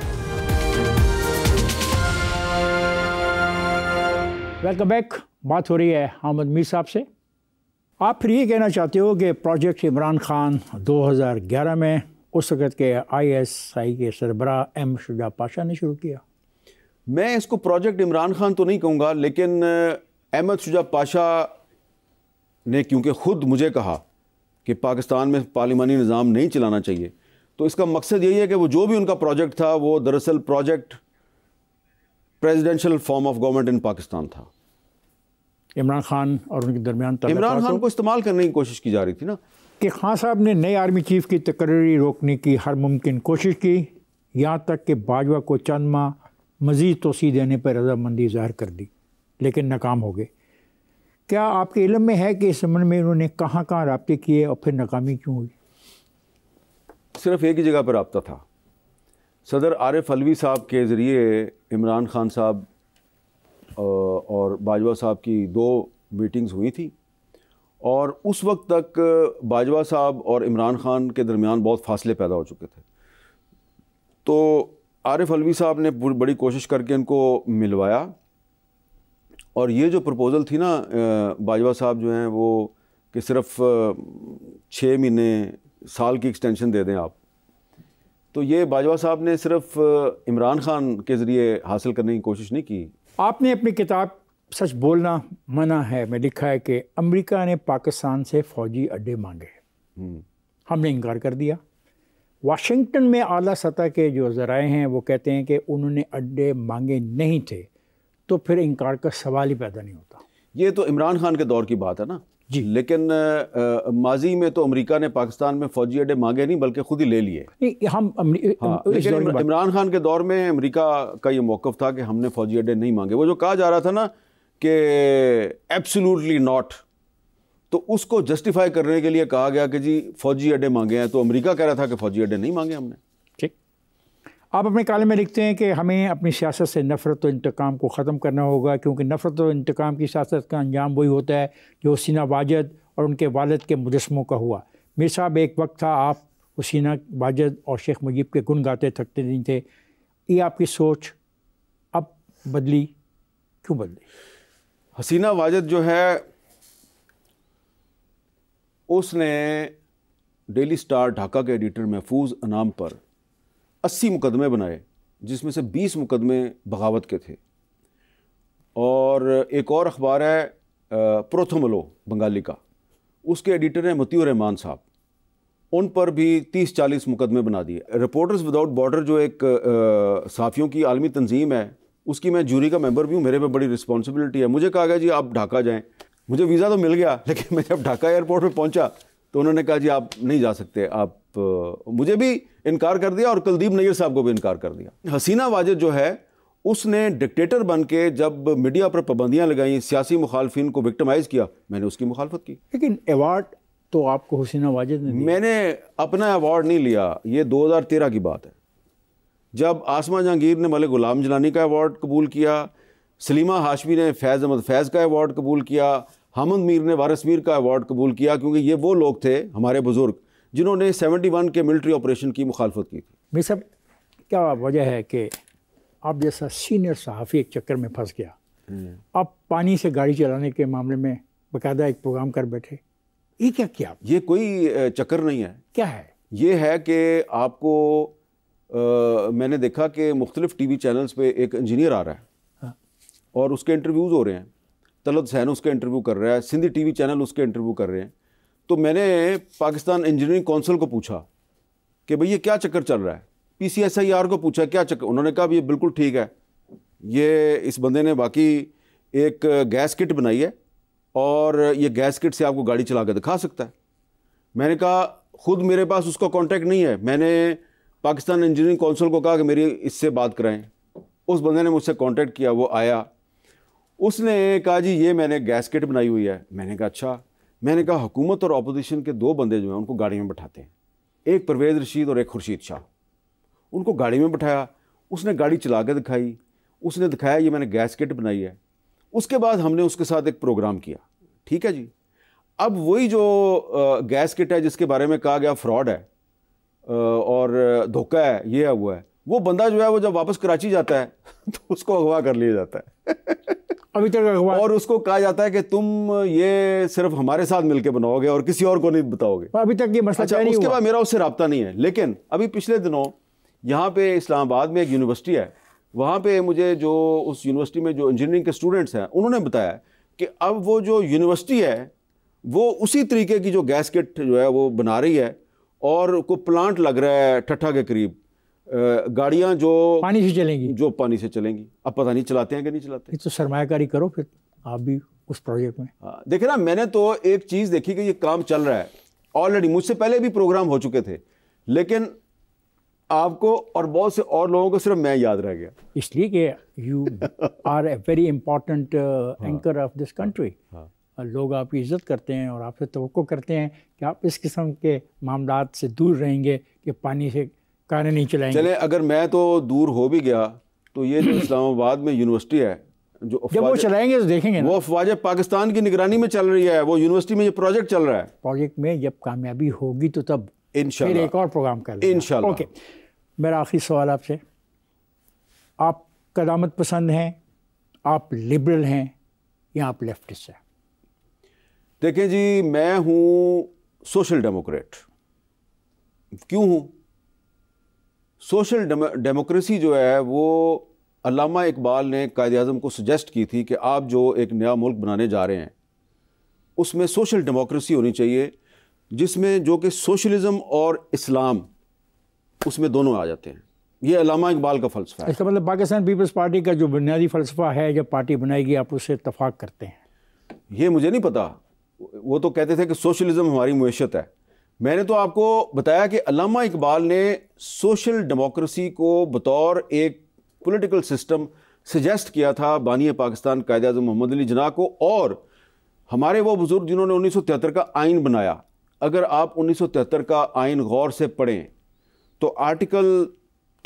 Welcome back. बात हो रही है अहमद मीर साहब से। आप फिर ये कहना चाहते हो कि प्रोजेक्ट इमरान खान 2011 में उस वक़्त के ISI के सरबराह M शुजा पाशा ने शुरू किया? मैं इसको प्रोजेक्ट इमरान खान तो नहीं कहूँगा, लेकिन अहमद शुजा पाशा ने क्योंकि ख़ुद मुझे कहा कि पाकिस्तान में पार्लिमानी निज़ाम नहीं चलाना चाहिए, तो इसका मकसद यही है कि वो जो भी उनका प्रोजेक्ट था वो दरअसल project presidential form of government in Pakistan था। इमरान खान और उनके दरमियान इमरान खान को इस्तेमाल करने की कोशिश की जा रही थी ना, कि खान साहब ने नए आर्मी चीफ की तकर्री रोकने की हर मुमकिन कोशिश की, यहाँ तक कि बाजवा को चंद माह मज़ीद तोसी देने पर रजामंदी ज़ाहिर कर दी, लेकिन नाकाम हो गए। क्या आपके इल्म में है कि इस संबंध में उन्होंने कहाँ कहाँ राब्ते किए और फिर नाकामी क्यों हुई? सिर्फ एक ही जगह पर राब्ता था। सदर आरिफ अलवी साहब के ज़रिए इमरान खान साहब और बाजवा साहब की 2 मीटिंग्स हुई थी, और उस वक्त तक बाजवा साहब और इमरान खान के दरमियान बहुत फासले पैदा हो चुके थे। तो आरिफ अलवी साहब ने बड़ी कोशिश करके इनको मिलवाया, और ये जो प्रपोज़ल थी ना बाजवा साहब जो हैं वो कि सिर्फ 6 महीने साल की एक्सटेंशन दे दें आप, तो ये बाजवा साहब ने सिर्फ इमरान खान के ज़रिए हासिल करने की कोशिश नहीं की। आपने अपनी किताब सच बोलना मना है में लिखा है कि अमेरिका ने पाकिस्तान से फ़ौजी अड्डे मांगे, हमने इनकार कर दिया। वाशिंगटन में आला सतह के जो ज़राए हैं वो कहते हैं कि उन्होंने अड्डे मांगे नहीं थे, तो फिर इनकार का सवाल ही पैदा नहीं होता। ये तो इमरान खान के दौर की बात है ना जी, लेकिन माजी में तो अमेरिका ने पाकिस्तान में फ़ौजी अड्डे मांगे नहीं बल्कि खुद ही ले लिए। लेकिन इमरान खान के दौर में अमेरिका का ये मौक़िफ़ था कि हमने फ़ौजी अड्डे नहीं मांगे। वो जो कहा जा रहा था ना कि एब्सोल्युटली नॉट, तो उसको जस्टिफाई करने के लिए कहा गया कि जी फ़ौजी अड्डे मांगे हैं, तो अमेरिका कह रहा था कि फ़ौजी अड्डे नहीं मांगे हमने। ठीक। आप अपने काले में लिखते हैं कि हमें अपनी सियासत से नफ़रत और इंतकाम को ख़त्म करना होगा, क्योंकि नफ़रत और इंतकाम की सियासत का अंजाम वही होता है जो हुसीना वाजिद और उनके वालिद के मुजस्समों का हुआ। मीर साहब, एक वक्त था आप हुसीना वाजिद और शेख मुजीब के गुण गाते थकते नहीं थे। ये आपकी सोच अब बदली, क्यों बदली? हसीना वाजिद जो है उसने डेली स्टार ढाका के एडिटर महफूज अनाम पर 80 मुकदमे बनाए, जिसमें से 20 मुकदमे बगावत के थे। और एक और अखबार है प्रोथोमलो बंगाली का, उसके एडिटर हैं मतीउर रहमान साहब, उन पर भी 30-40 मुकदमे बना दिए। रिपोर्टर्स विदाउट बॉर्डर जो एक सहाफ़ियों की आलमी तंजीम है, उसकी मैं जूरी का मेंबर भी हूँ, मेरे पे बड़ी रिस्पॉन्सिबिलिटी है। मुझे कहा गया जी आप ढाका जाएं, मुझे वीज़ा तो मिल गया, लेकिन मैं जब ढाका एयरपोर्ट पे पहुँचा तो उन्होंने कहा जी आप नहीं जा सकते, आप मुझे भी इनकार कर दिया और कुलदीप नैयर साहब को भी इनकार कर दिया। हसीना वाजिद जो है उसने डिक्टेटर बन के जब मीडिया पर पाबंदियाँ लगाई, सियासी मुखालफिन को विक्टिमाइज़ किया, मैंने उसकी मुखालफत की। लेकिन अवार्ड तो आपको हसीना वाजिद ने दिया। मैंने अपना अवार्ड नहीं लिया, ये 2013 की बात है, जब आसमा जहांगीर ने मलिक गुलाम जलानी का अवार्ड कबूल किया, सलीमा हाशमी ने फैज़ अहमद फैज़ का अवार्ड कबूल किया, हामिद मीर ने वारिस मीर का अवार्ड कबूल किया, क्योंकि ये वो लोग थे हमारे बुज़ुर्ग जिन्होंने 71 के मिलिट्री ऑपरेशन की मुखालफत की थी। मेरे साहब, क्या वजह है कि आप जैसा सीनियर सहाफ़ी एक चक्कर में फंस गया, आप पानी से गाड़ी चलाने के मामले में बाकायदा एक प्रोग्राम कर बैठे, ये क्या किया? ये कोई चक्कर नहीं है। क्या है? ये है कि आपको मैंने देखा कि मुख्तलिफ TV चैनल्स पे एक इंजीनियर आ रहा है, हाँ, और उसके इंटरव्यूज़ हो रहे हैं, तलत हुसैन उसके इंटरव्यू कर रहा है, सिंधी TV चैनल उसके इंटरव्यू कर रहे हैं, तो मैंने पाकिस्तान इंजीनियरिंग काउंसिल को पूछा कि भाई ये क्या चक्कर चल रहा है। PCSIR को पूछा क्या चक्कर, उन्होंने कहा ये बिल्कुल ठीक है, ये इस बंदे ने बाकी एक गैस किट बनाई है और ये गैस किट से आपको गाड़ी चला कर दिखा सकता है। मैंने कहा खुद मेरे पास उसका कांटेक्ट नहीं है, मैंने पाकिस्तान इंजीनियरिंग काउंसिल को कहा कि मेरी इससे बात कराएं। उस बंदे ने मुझसे कांटेक्ट किया, वो आया, उसने कहा जी ये मैंने गैस किट बनाई हुई है। मैंने कहा अच्छा। मैंने कहा हुकूमत और अपोजिशन के दो बंदे जो हैं उनको गाड़ी में बैठाते हैं, एक परवेज़ रशीद और एक खुर्शीद शाह। उनको गाड़ी में बैठाया, उसने गाड़ी चला के दिखाई, उसने दिखाया ये मैंने गैस किट बनाई है। उसके बाद हमने उसके साथ एक प्रोग्राम किया, ठीक है जी। अब वही जो गैस किट है जिसके बारे में कहा गया फ्रॉड है और धोखा है, ये है वो है, वो बंदा जो है वो जब वापस कराची जाता है तो उसको अगवा कर लिया जाता है अभी तक अगवा, और उसको कहा जाता है कि तुम ये सिर्फ हमारे साथ मिलके बनाओगे और किसी और को नहीं बताओगे। अभी तक ये मसला अच्छा, नहीं उसके हुआ। बाद मेरा उससे रब्ता नहीं है, लेकिन अभी पिछले दिनों यहाँ पे इस्लामाबाद में एक यूनिवर्सिटी है, वहाँ पे मुझे जो उस यूनिवर्सिटी में जो इंजीनियरिंग के स्टूडेंट्स हैं उन्होंने बताया कि अब वो जो यूनिवर्सिटी है वो उसी तरीके की जो गैस किट जो है वो बना रही है और को प्लांट लग रहा है ठट्ठा के करीब, गाड़ियाँ जो पानी से चलेंगी, जो पानी से चलेंगी। अब पता नहीं चलाते हैं कि नहीं चलाते। ये तो सरमायाकारी करो फिर आप भी उस प्रोजेक्ट में। हाँ, देखे ना, मैंने तो एक चीज़ देखी कि ये काम चल रहा है ऑलरेडी, मुझसे पहले भी प्रोग्राम हो चुके थे, लेकिन आपको और बहुत से और लोगों को सिर्फ मैं याद रह गया, इसलिए कि you are a very important anchor of this country. लोग आपकी इज्जत करते हैं और आपसे तवक्को करते हैं कि आप इस किस्म के मामलात से दूर रहेंगे कि पानी से कारें नहीं चलाएंगे। चले अगर मैं तो दूर हो भी गया तो ये जो इस्लामाबाद में यूनिवर्सिटी है जो जब वो चलाएंगे तो देखेंगे ना। वो अफवाज पाकिस्तान की निगरानी में चल रही है, वो यूनिवर्सिटी में ये प्रोजेक्ट चल रहा है। प्रोजेक्ट में जब कामयाबी होगी तो तब इंशाल्लाह फिर एक और प्रोग्राम कर लेंगे इंशाल्लाह। ओके, मेरा आखिरी सवाल आपसे, आप क़दामत पसंद हैं, आप लिबरल हैं या आप लेफ्टिस्ट हैं? देखें जी, मैं हूँ सोशल डेमोक्रेट। क्यों हूँ? सोशल डेमोक्रेसी जो है वो अल्लामा इकबाल ने कायद आज़म को सजेस्ट की थी कि आप जो एक नया मुल्क बनाने जा रहे हैं उसमें सोशल डेमोक्रेसी होनी चाहिए, जिसमें जो कि सोशलिज़म और इस्लाम उसमें दोनों आ जाते हैं। ये अल्लामा इकबाल का फ़लसफ़ा है। इसका मतलब पाकिस्तान पीपल्स पार्टी का जो बुनियादी फ़लसफ़ा है, जब पार्टी बनाएगी आप उससे इत्तफाक करते हैं? ये मुझे नहीं पता, वो तो कहते थे कि सोशलिज़म हमारी मुईशत है। मैंने तो आपको बताया कि अल्लामा इकबाल ने सोशल डेमोक्रेसी को बतौर एक पॉलिटिकल सिस्टम सजेस्ट किया था बानी पाकिस्तान कायद आज़म मोहम्मद अली जिन्ना को, और हमारे वो बुज़ुर्ग जिन्होंने 1973 का आइन बनाया। अगर आप 1973 का आइन गौर से पढ़ें तो आर्टिकल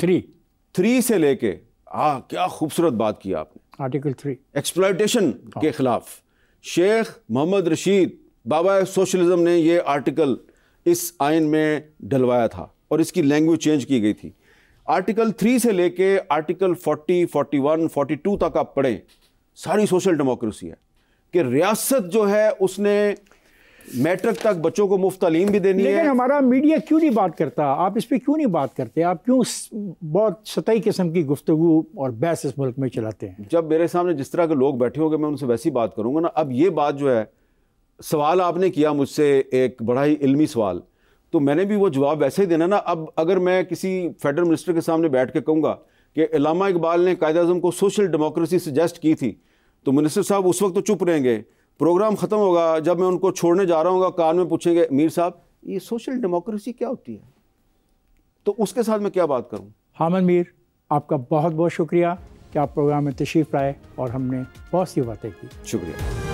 3 से लेके, क्या खूबसूरत बात की आपने, आर्टिकल 3 एक्सप्लॉयटेशन के खिलाफ शेख मोहम्मद रशीद बाबा सोशलिज़म ने ये आर्टिकल इस आइन में डलवाया था और इसकी लैंग्वेज चेंज की गई थी। आर्टिकल 3 से लेके आर्टिकल 40, 41, 42 तक आप पढ़ें, सारी सोशल डेमोक्रेसी है कि रियासत जो है उसने मैट्रिक तक बच्चों को मुफ्त तालीम भी देनी है। लेकिन हमारा मीडिया क्यों नहीं बात करता? आप इस पर क्यों नहीं बात करते? आप क्यों बहुत सतही किस्म की गुफ्तगू और बहस इस मुल्क में चलाते हैं? जब मेरे सामने जिस तरह के लोग बैठे होंगे मैं उनसे वैसी बात करूंगा ना। अब ये बात जो है, सवाल आपने किया मुझसे एक बड़ा ही इल्मी सवाल, तो मैंने भी वो जवाब वैसे ही देना ना। अब अगर मैं किसी फेडरल मिनिस्टर के सामने बैठ के कहूँगा कि अल्लामा इकबाल ने कायद आज़म को सोशल डेमोक्रेसी सजेस्ट की थी, तो मिनिस्टर साहब उस वक्त तो चुप रहेंगे। प्रोग्राम ख़त्म होगा, जब मैं उनको छोड़ने जा रहा हूँ कान में पूछेंगे मीर साहब ये सोशल डेमोक्रेसी क्या होती है, तो उसके साथ मैं क्या बात करूँ। हामिद मीर, आपका बहुत बहुत शुक्रिया कि आप प्रोग्राम में तशरीफ़ लाए और हमने बहुत सी बातें की। शुक्रिया।